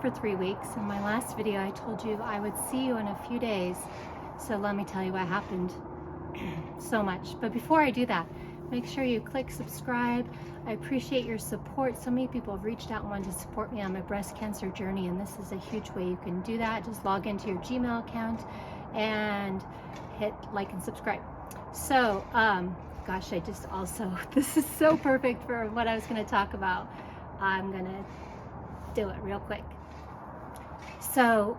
for 3 weeks. In my last video, I told you I would see you in a few days. So let me tell you what happened. So much. But before I do that, make sure you click subscribe. I appreciate your support. So many people have reached out and wanted to support me on my breast cancer journey, and this is a huge way you can do that. Just log into your Gmail account and hit like and subscribe. So, gosh, I just also, this is so perfect for what I was going to talk about. I'm going to do it real quick. So,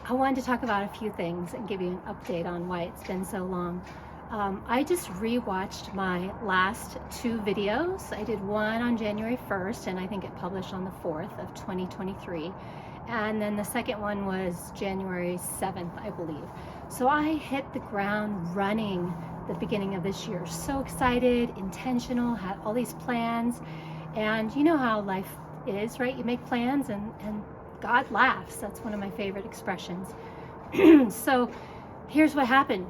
I wanted to talk about a few things and give you an update on why it's been so long. I just rewatched my last 2 videos. I did one on January 1st, and I think it published on the 4th of 2023. And then the second one was January 7th, I believe. So I hit the ground running the beginning of this year. So excited, intentional, had all these plans. And you know how life is, right? You make plans and God laughs. That's one of my favorite expressions. So here's what happened.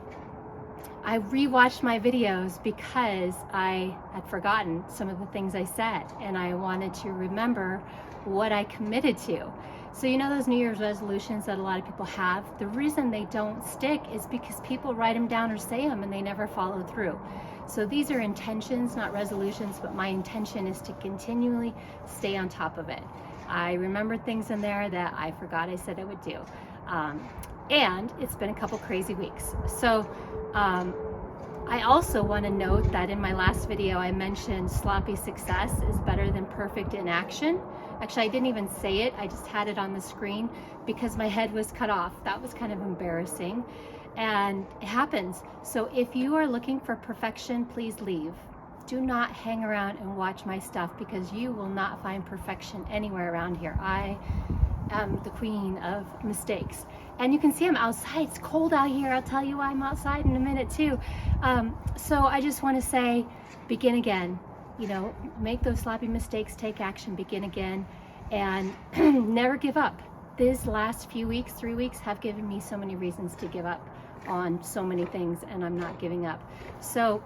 I rewatched my videos because I had forgotten some of the things I said, and I wanted to remember what I committed to. So you know those New Year's resolutions that a lot of people have? The reason they don't stick is because people write them down or say them and they never follow through. So these are intentions, not resolutions, but my intention is to continually stay on top of it. I remembered things in there that I forgot I said I would do. And it's been a couple crazy weeks. So I also want to note that in my last video, I mentioned sloppy success is better than perfect inaction. Actually, I didn't even say it. I just had it on the screen because my head was cut off. That was kind of embarrassing. And it happens. So if you are looking for perfection, please leave. Do not hang around and watch my stuff because you will not find perfection anywhere around here. I am the queen of mistakes. And you can see I'm outside. It's cold out here. I'll tell you why I'm outside in a minute too. So I just want to say, begin again. You know, make those sloppy mistakes, take action, begin again, and never give up. These last few weeks, 3 weeks, have given me so many reasons to give up on so many things, and I'm not giving up. So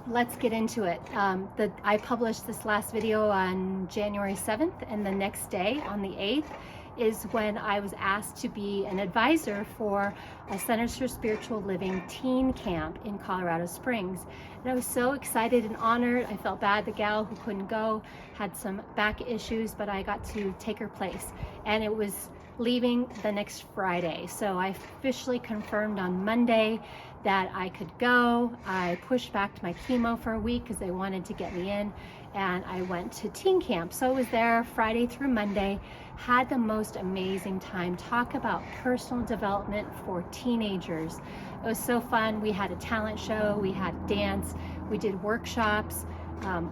let's get into it. I published this last video on January 7th, and the next day, on the 8th, is when I was asked to be an advisor for a Centers for Spiritual Living teen camp in Colorado Springs. And I was so excited and honored. I felt bad the gal who couldn't go had some back issues, but I got to take her place. And it was leaving the next Friday. So I officially confirmed on Monday that I could go. I pushed back to my chemo for a week because they wanted to get me in, and I went to teen camp. So I was there Friday through Monday, had the most amazing time. Talk about personal development for teenagers. It was so fun. We had a talent show, we had dance, we did workshops,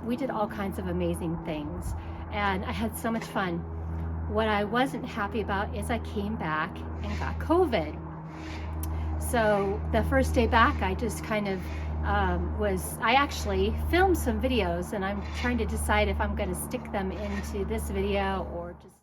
we did all kinds of amazing things, and I had so much fun. What I wasn't happy about is I came back and got COVID. So the first day back, I just kind of I actually filmed some videos, and I'm trying to decide if I'm going to stick them into this video or just.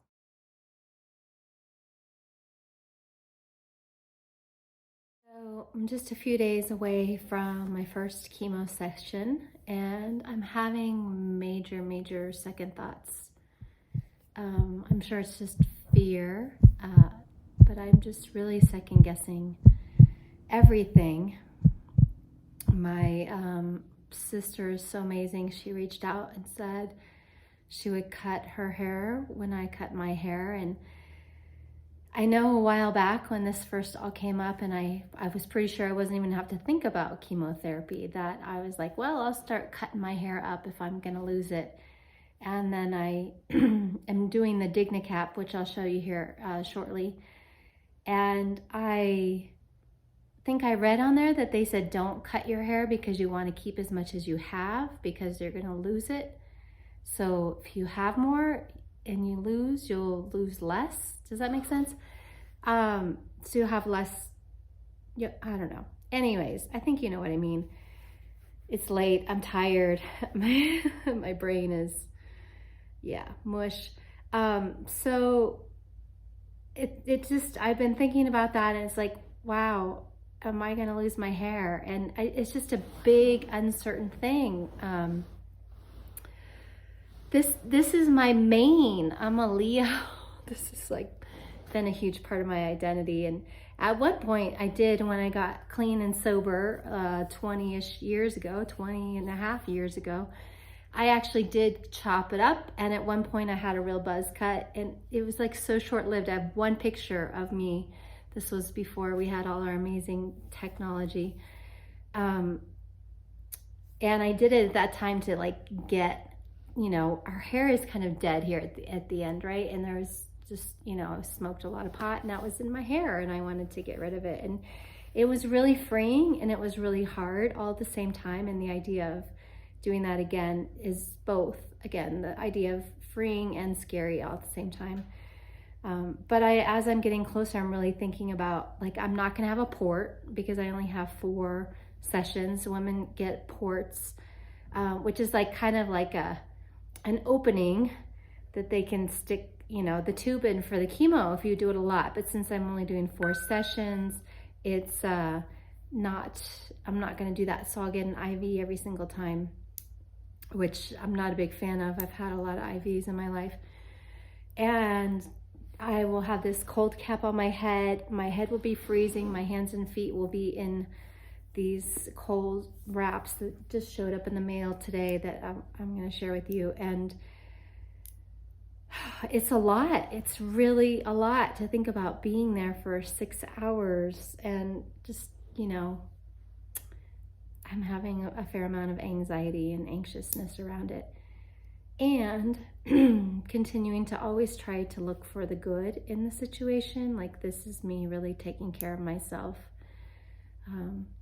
So I'm just a few days away from my first chemo session, and I'm having major second thoughts. I'm sure it's just fear, but I'm just really second guessing everything. My sister is so amazing. She reached out and said she would cut her hair when I cut my hair. And I know a while back when this first all came up, and I was pretty sure I wasn't even have to think about chemotherapy, that I was like, well, I'll start cutting my hair up if I'm gonna lose it. And then I am doing the DigniCap, which I'll show you here shortly. And I think I read on there that they said don't cut your hair because you want to keep as much as you have because you're going to lose it. So if you have more and you lose, you'll lose less. Does that make sense? So you'll have less, I don't know. Anyways, I think you know what I mean. It's late. I'm tired. My brain is, mush. So it just, I've been thinking about that, and it's like, wow, am I going to lose my hair? And it's just a big uncertain thing. This is my mane. I'm a Leo. This is like been a huge part of my identity. And at one point I did, when I got clean and sober 20-ish years ago, 20 and a half years ago, I actually did chop it up. And at one point I had a real buzz cut, and it was like so short-lived. I have one picture of me. This was before we had all our amazing technology. And I did it at that time to like get, you know, our hair is kind of dead here at the end, right? And there was just, you know, I smoked a lot of pot and that was in my hair, and I wanted to get rid of it. And it was really freeing and it was really hard all at the same time. And the idea of doing that again is both, again, the idea of freeing and scary all at the same time. But as I'm getting closer, I'm really thinking about, like, I'm not gonna have a port because I only have 4 sessions. Women get ports, which is like kind of like an opening that they can stick, you know, the tube in for the chemo if you do it a lot. But since I'm only doing 4 sessions, it's I'm not gonna do that. So I'll get an IV every single time, which I'm not a big fan of. I've had a lot of IVs in my life. And I will have this cold cap on my head. My head will be freezing. My hands and feet will be in these cold wraps that just showed up in the mail today that I'm going to share with you. And it's a lot. It's really a lot to think about being there for 6 hours. And just, you know, I'm having a fair amount of anxiety and anxiousness around it. And continuing to always try to look for the good in the situation. Like, this is me really taking care of myself.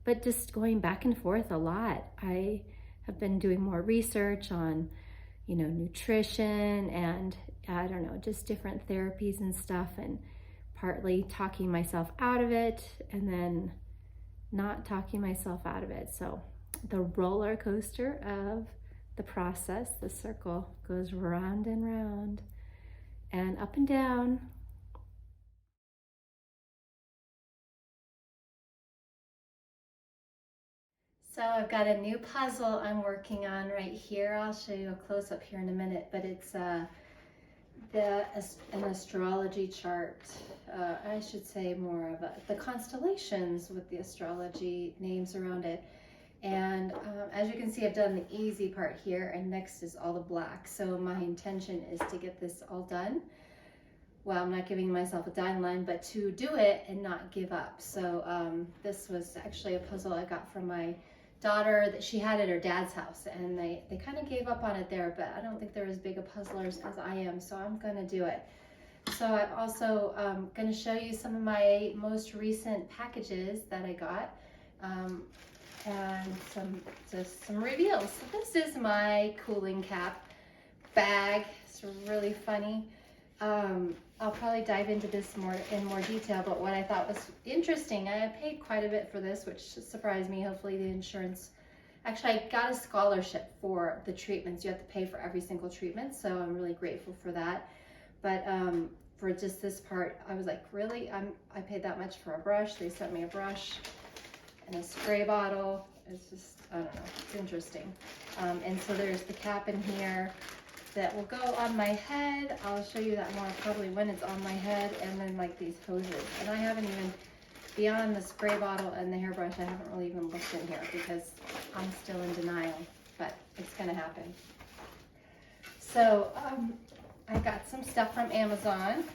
But just going back and forth a lot. I have been doing more research on, you know, nutrition and I don't know, just different therapies and stuff, and partly talking myself out of it and then not talking myself out of it. So the roller coaster of the process, the circle goes round and round and up and down. So I've got a new puzzle I'm working on right here. I'll show you a close-up here in a minute, but it's an astrology chart. I should say more of the constellations with the astrology names around it. And as you can see, I've done the easy part here, and next is all the black. So my intention is to get this all done. Well, I'm not giving myself a deadline, but to do it and not give up. So this was actually a puzzle I got from my daughter that she had at her dad's house, and they kind of gave up on it there, but I don't think they're as big of puzzlers as I am, so I'm gonna do it. So I'm also gonna show you some of my most recent packages that I got. And some reveals. So this is my cooling cap bag. It's really funny. I'll probably dive into this in more detail, but what I thought was interesting, I paid quite a bit for this, which surprised me. Hopefully the insurance, actually I got a scholarship for the treatments. You have to pay for every single treatment, so I'm really grateful for that. But for just this part, I was like, really? I paid that much for a brush. They sent me a brush and a spray bottle. It's just, I don't know, it's interesting. And so there's the cap in here that will go on my head. I'll show you that more probably when it's on my head, and then like these hoses. And I haven't even, beyond the spray bottle and the hairbrush, I haven't really even looked in here because I'm still in denial, but it's gonna happen. So I got some stuff from Amazon,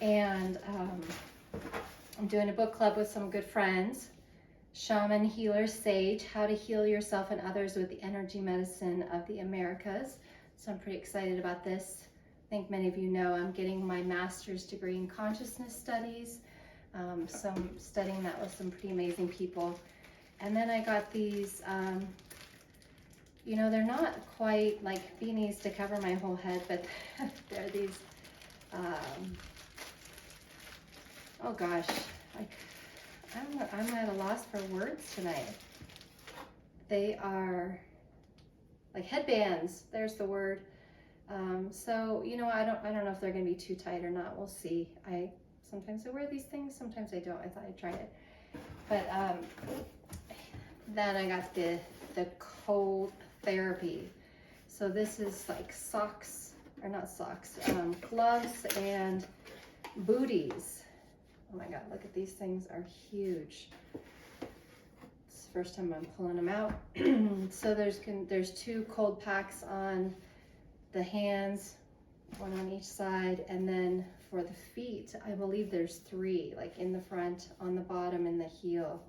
and I'm doing a book club with some good friends. Shaman Healer Sage, How to Heal Yourself and Others with the Energy Medicine of the Americas. So I'm pretty excited about this. I think many of you know I'm getting my master's degree in consciousness studies. So I'm studying that with some pretty amazing people. And then I got these, you know, they're not quite like beanies to cover my whole head, but they're these, oh gosh, I'm at a loss for words tonight. They are like headbands. There's the word. So you know, I don't know if they're gonna be too tight or not. We'll see. Sometimes I wear these things, sometimes I don't. I thought I'd try it. But then I got the cold therapy. So this is like socks or not socks, gloves and booties. Oh my God, look at these things, are huge. It's the first time I'm pulling them out. So there's 2 cold packs on the hands, 1 on each side, and then for the feet, I believe there's 3, like in the front, on the bottom, and the heel.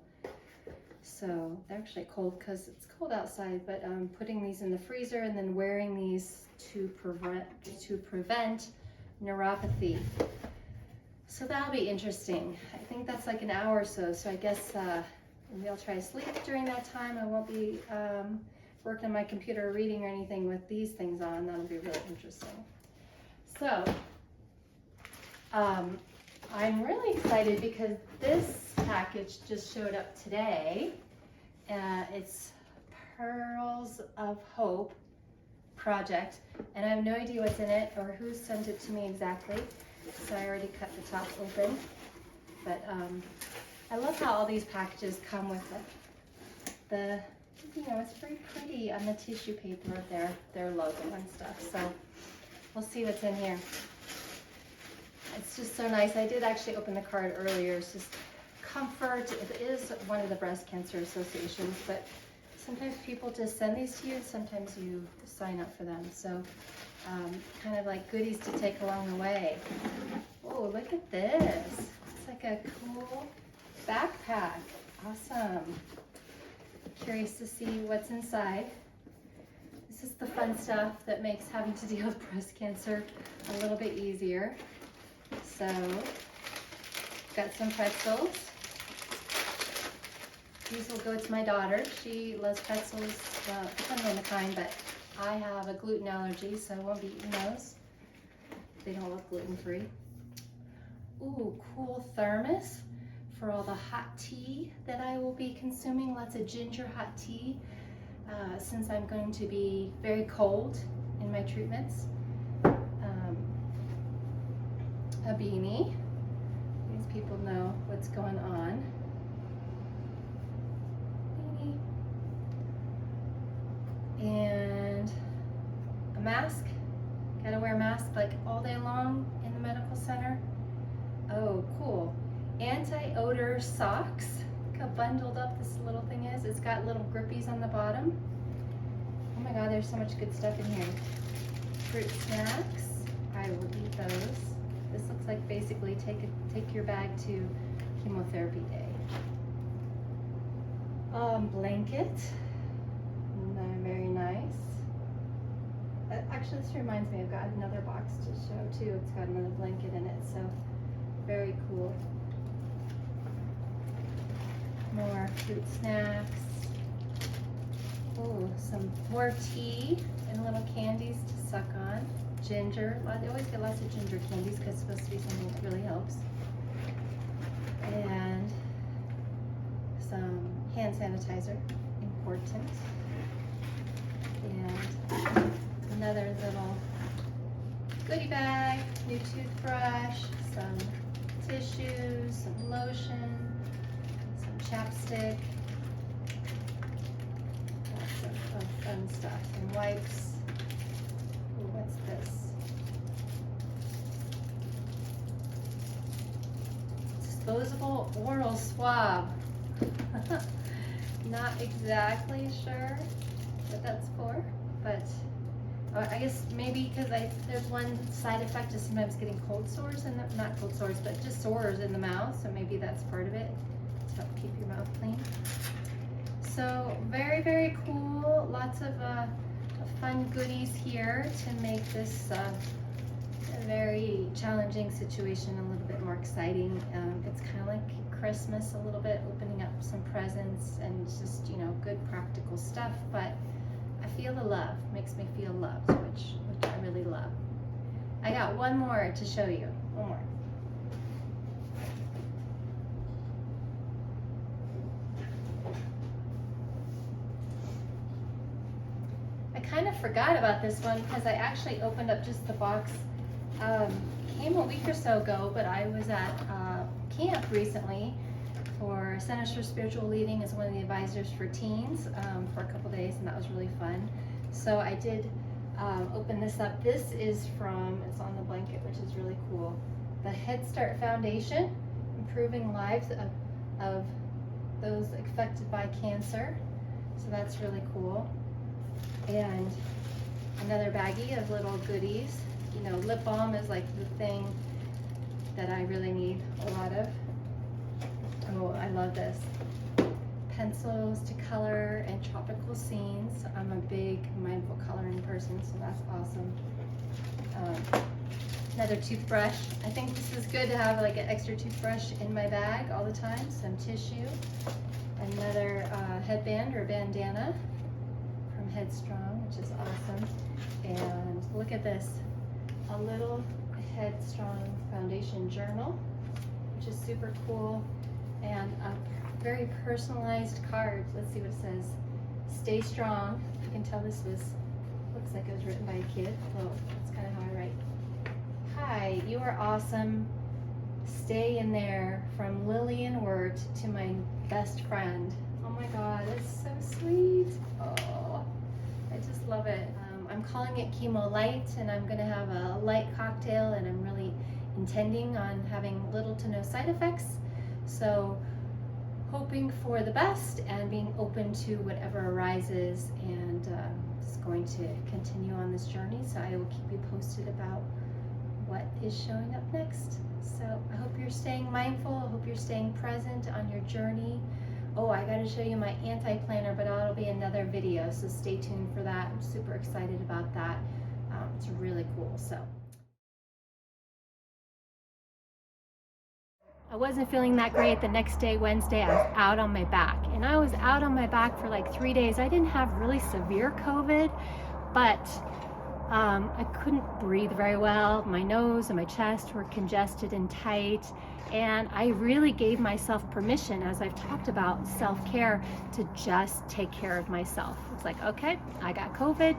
So they're actually cold because it's cold outside, but I'm putting these in the freezer and then wearing these to prevent neuropathy. So that'll be interesting. I think that's like an hour or so. So I guess maybe I'll try to sleep during that time. I won't be working on my computer or reading or anything with these things on. That'll be really interesting. So I'm really excited because this package just showed up today. It's Pearls of Hope project, and I have no idea what's in it or who sent it to me exactly. So I already cut the top open, but I love how all these packages come with the you know, it's very pretty on the tissue paper of their logo and stuff. So we'll see what's in here. It's just so nice. I did actually open the card earlier. It's just comfort. It is one of the breast cancer associations, but sometimes people just send these to you. Sometimes you sign up for them. So kind of like goodies to take along the way. Oh, look at this. It's like a cool backpack. Awesome. Curious to see what's inside. This is the fun stuff that makes having to deal with breast cancer a little bit easier. So, got some pretzels. These will go to my daughter. She loves pretzels, depending on the kind, but I have a gluten allergy, so I won't be eating those. They don't look gluten-free. Ooh, cool thermos for all the hot tea that I will be consuming. Lots of ginger hot tea, since I'm going to be very cold in my treatments. A beanie. These people know what's going on. Beanie. And a mask. Gotta wear a mask like all day long in the medical center. Oh, cool. Anti-odor socks. Look how bundled up this little thing is. It's got little grippies on the bottom. Oh my God, there's so much good stuff in here. Fruit snacks. I will eat those. This looks like basically take your bag to chemotherapy day. Blanket. Very nice. Actually, this reminds me, I've got another box to show too. It's got another blanket in it, so very cool. More fruit snacks. Oh, some more tea and little candies to suck on. Ginger. They always get lots of ginger candies because it's supposed to be something that really helps. And some hand sanitizer. Important. And another little goodie bag, new toothbrush, some tissues, some lotion, some chapstick, lots of fun stuff, some wipes. Ooh, what's this? Disposable oral swab. Not exactly sure what that's for, but I guess maybe because there's one side effect is sometimes getting cold sores, and not cold sores, but just sores in the mouth, so maybe that's part of it, to help keep your mouth clean. So very, very cool. Lots of fun goodies here to make this a very challenging situation a little bit more exciting. It's kind of like Christmas a little bit, opening up some presents and just, you know, good practical stuff, but I feel the love, makes me feel loved, which I really love. I got one more to show you, one more. I kind of forgot about this one because I actually opened up just the box. Came a week or so ago, but I was at camp recently for Centers for Spiritual Leading as one of the advisors for teens for a couple days, and that was really fun. So I did open this up. This is from, it's on the blanket, which is really cool. The Head Start Foundation, improving lives of those affected by cancer. So that's really cool. And another baggie of little goodies. You know, lip balm is like the thing that I really need a lot of. Oh, I love this. Pencils to color and tropical scenes. I'm a big mindful coloring person, so that's awesome. Another toothbrush. I think this is good to have like an extra toothbrush in my bag all the time. Some tissue. Another headband or bandana from Headstrong, which is awesome. And look at this. A little Headstrong Foundation journal, which is super cool. And a very personalized card. Let's see what it says. Stay strong. You can tell this looks like it was written by a kid. Well, that's kind of how I write. Hi, you are awesome. Stay in there. From Lillian Wirt to my best friend. Oh my God, it's so sweet. Oh, I just love it. I'm calling it Chemo Light, and I'm gonna have a light cocktail, and I'm really intending on having little to no side effects. So hoping for the best and being open to whatever arises, and just going to continue on this journey. So I will keep you posted about what is showing up next. So I hope you're staying mindful. I hope you're staying present on your journey. Oh, I got to show you my anti-planner, but that'll be another video, so stay tuned for that. I'm super excited about that. It's really cool. So I wasn't feeling that great. The next day, Wednesday, I was out on my back, and I was out on my back for like 3 days. I didn't have really severe COVID, but I couldn't breathe very well. My nose and my chest were congested and tight, and I really gave myself permission, as I've talked about self-care, to just take care of myself. It's like, okay, I got COVID.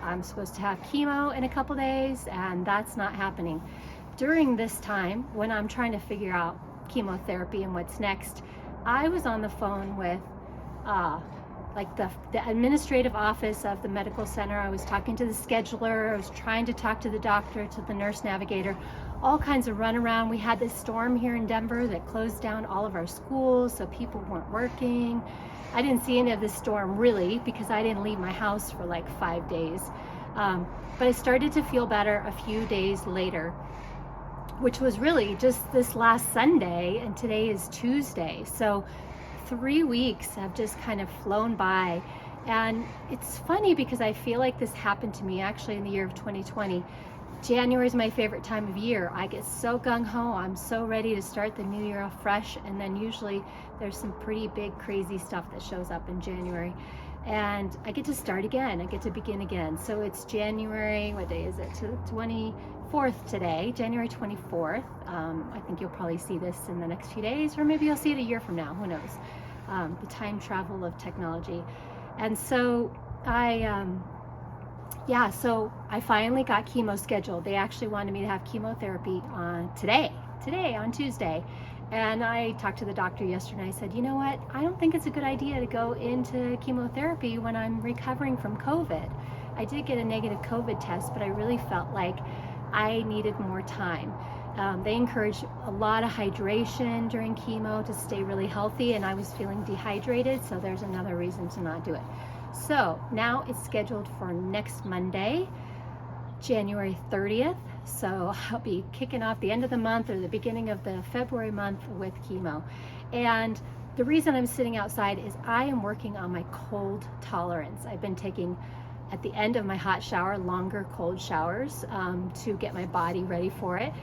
I'm supposed to have chemo in a couple days, and that's not happening. During this time, when I'm trying to figure out chemotherapy and what's next, I was on the phone with like the administrative office of the medical center. I was talking to the scheduler. I was trying to talk to the doctor, to the nurse navigator, all kinds of runaround. We had this storm here in Denver that closed down all of our schools, so people weren't working. I didn't see any of this storm really, because I didn't leave my house for like 5 days. But I started to feel better a few days later, which was really just this last Sunday, and today is Tuesday. So 3 weeks have just kind of flown by. And it's funny because I feel like this happened to me actually in the year of 2020. January is my favorite time of year. I get so gung-ho. I'm so ready to start the new year off fresh. And then usually there's some pretty big, crazy stuff that shows up in January. And I get to start again. I get to begin again. So it's January, what day is it? 24th today, January 24th. I think you'll probably see this in the next few days, or maybe you'll see it a year from now, who knows. The time travel of technology. And so so I finally got chemo scheduled. They actually wanted me to have chemotherapy on today on Tuesday. And I talked to the doctor yesterday, and I said, you know what, I don't think it's a good idea to go into chemotherapy when I'm recovering from COVID. I did get a negative COVID test, but I really felt like I needed more time. They encourage a lot of hydration during chemo to stay really healthy, and I was feeling dehydrated, so there's another reason to not do it. So now it's scheduled for next Monday, January 30th. So I'll be kicking off the end of the month or the beginning of the February month with chemo. And the reason I'm sitting outside is I am working on my cold tolerance. I've been taking, at the end of my hot shower, longer cold showers to get my body ready for it.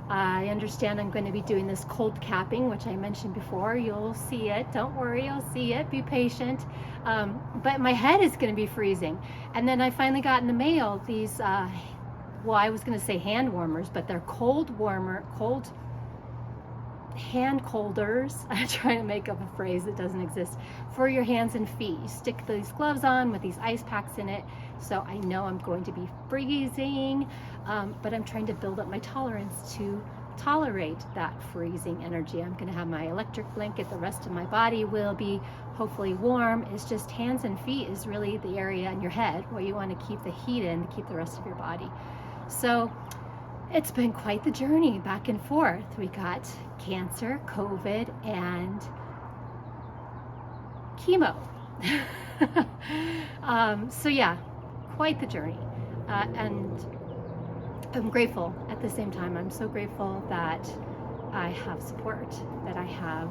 I understand I'm going to be doing this cold capping, which I mentioned before. You'll see it. Don't worry, you'll see it. Be patient. But my head is going to be freezing. And then I finally got in the mail these, well, I was going to say hand warmers, but they're cold hand holders. I'm trying to make up a phrase that doesn't exist, for your hands and feet. You stick these gloves on with these ice packs in it. So I know I'm going to be freezing, but I'm trying to build up my tolerance to tolerate that freezing energy. I'm going to have my electric blanket. The rest of my body will be hopefully warm. It's just hands and feet is really the area in your head where you want to keep the heat in to keep the rest of your body. So it's been quite the journey back and forth. We got cancer, COVID, and chemo. So yeah, quite the journey. And I'm grateful at the same time. I'm so grateful that I have support, that I have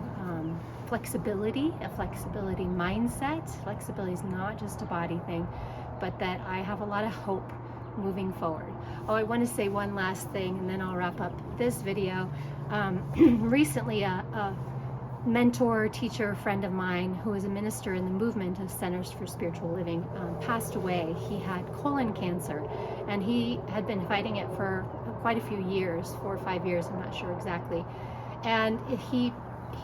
flexibility, a flexibility mindset. Flexibility is not just a body thing, but that I have a lot of hope moving forward. Oh, I want to say one last thing, and then I'll wrap up this video. Recently, a mentor, teacher, friend of mine who is a minister in the movement of Centers for Spiritual Living passed away. He had colon cancer, and he had been fighting it for quite a few years, 4 or 5 years, I'm not sure exactly. And he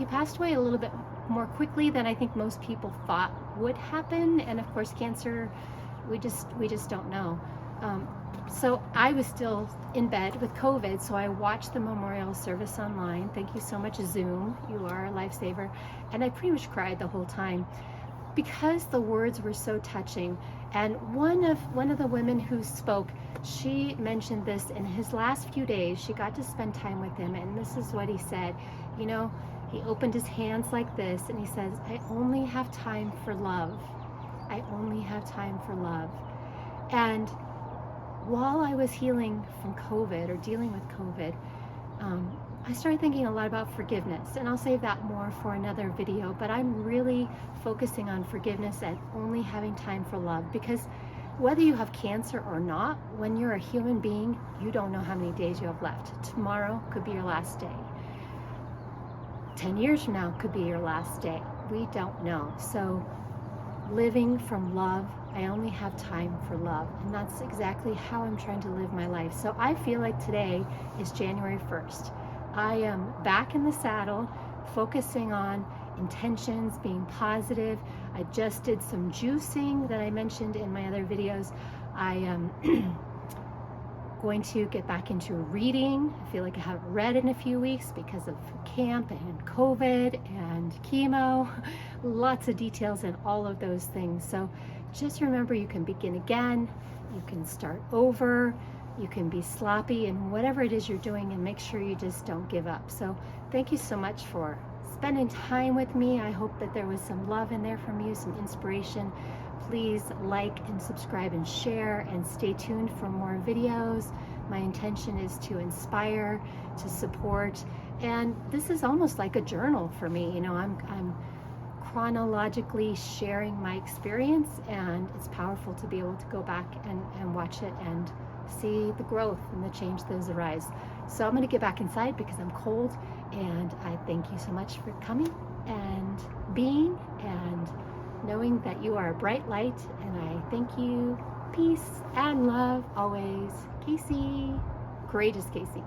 passed away a little bit more quickly than I think most people thought would happen. And of course, cancer, we just don't know. So I was still in bed with COVID, so I watched the memorial service online. Thank you so much, Zoom. You are a lifesaver. And I pretty much cried the whole time because the words were so touching. And one of the women who spoke, she mentioned this in his last few days. She got to spend time with him, and this is what he said. You know, he opened his hands like this, and he says, "I only have time for love. I only have time for love." And while I was healing from COVID or dealing with COVID, I started thinking a lot about forgiveness, and I'll save that more for another video, but I'm really focusing on forgiveness and only having time for love, because whether you have cancer or not, when you're a human being, you don't know how many days you have left. Tomorrow could be your last day. 10 years from now could be your last day. We don't know. So living from love, I only have time for love. And that's exactly how I'm trying to live my life. So I feel like today is January 1st. I am back in the saddle, focusing on intentions, being positive. I just did some juicing that I mentioned in my other videos. I am going to get back into reading. I feel like I haven't read in a few weeks because of camp and COVID and chemo. Lots of details in all of those things. So just remember, you can begin again, you can start over, you can be sloppy in whatever it is you're doing, and make sure you just don't give up. So thank you so much for spending time with me. I hope that there was some love in there from you, some inspiration. Please like and subscribe and share, and stay tuned for more videos. My intention is to inspire, to support, and this is almost like a journal for me. You know, I'm chronologically sharing my experience, and it's powerful to be able to go back and watch it and see the growth and the change that has arisen. So I'm going to get back inside because I'm cold, and I thank you so much for coming and being and knowing that you are a bright light, and I thank you. Peace and love always. Casey. Courageous Casey.